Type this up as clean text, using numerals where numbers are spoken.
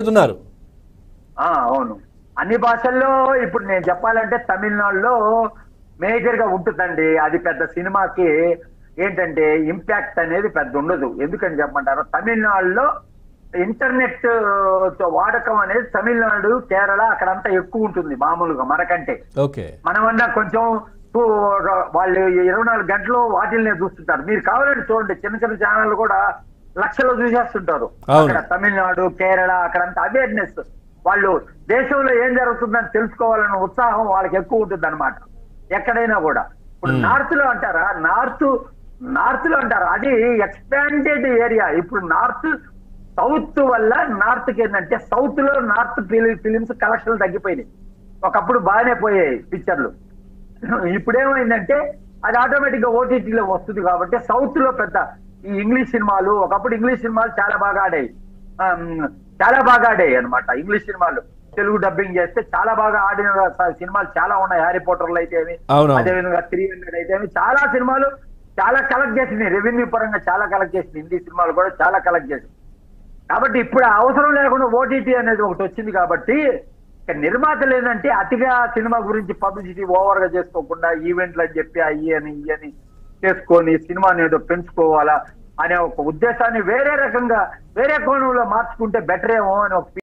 చెప్తున్నారు. అవును. అన్ని భాషల్లో ఇప్పుడు నేను చెప్పాలంటే తమిళనాడులో మేజర్ గా ఉంటుందండి. అది పెద్ద సినిమాకి ఏంటంటే ఇంపాక్ట్ అనేది పెద్ద ఉండదు. ఎందుకని చెప్పమంటారు, తమిళనాడులో ఇంటర్నెట్ వాడకం అనేది తమిళనాడు, కేరళ అక్కడంతా ఎక్కువ ఉంటుంది మామూలుగా మనకంటే. ఓకే. మనమన్నా కొంచెం పు- వాళ్ళు 24 గంటలు వాటిల్నే చూస్తుంటారు. మీరు కావాలంటే చూడండి, చిన్న చిన్న ఛానల్ కూడా లక్షల్లో చూసేస్తుంటారు. అవును. అక్కడ తమిళనాడు, కేరళ అక్కడంతా అవేర్నెస్, వాళ్ళు దేశంలో ఏం జరుగుతుందని తెలుసుకోవాలన్న ఉత్సాహం వాళ్ళకి ఎక్కువ ఉంటుంది అనమాట. ఎక్కడైనా కూడా ఇప్పుడు నార్త్ లో అంటారా, నార్త్ లో అంటారా, అది ఎక్స్పాండెడ్ ఏరియా. ఇప్పుడు నార్త్ సౌత్ వల్ల నార్త్ కి ఏంటంటే, సౌత్ లో నార్త్ ఫిలిమ్స్ కలెక్షన్లు తగ్గిపోయినాయి. ఒకప్పుడు బాగానే పోయాయి పిక్చర్లు. ఇప్పుడు ఏమైందంటే అది ఆటోమేటిక్ గా ఓటీటీలో వస్తుంది కాబట్టి సౌత్ లో పెద్ద ఈ ఇంగ్లీష్ సినిమాలు, ఒకప్పుడు ఇంగ్లీష్ సినిమాలు చాలా బాగా ఆడాయి అనమాట. ఇంగ్లీష్ సినిమాలు తెలుగు డబ్బింగ్ చేస్తే చాలా బాగా ఆడిన సినిమాలు చాలా ఉన్నాయి. హ్యారీ పోటర్లు అయితే అవునవును. అదేవిధంగా 300 అయితే చాలా సినిమాలు చాలా కలెక్ట్ చేసింది. రెవెన్యూ పరంగా చాలా కలెక్ట్ చేసింది. హిందీ సినిమాలు కూడా చాలా కలెక్ట్ చేసింది. కాబట్టి ఇప్పుడు అవసరం లేకుండా ఓటీటీ అనేది ఒకటి వచ్చింది కాబట్టి నిర్మాతలు ఏంటంటే అతిగా సినిమా గురించి పబ్లిసిటీ ఓవర్ గా చేసుకోకుండా ఈవెంట్లు అని చెప్పి ఇవని చేసుకొని సినిమాని ఏదో పెంచుకోవాలా అనే ఒక ఉద్దేశాన్ని వేరే రకంగా వేరే కోణంలో మార్చుకుంటే బెటర్ ఏమో అని ఒక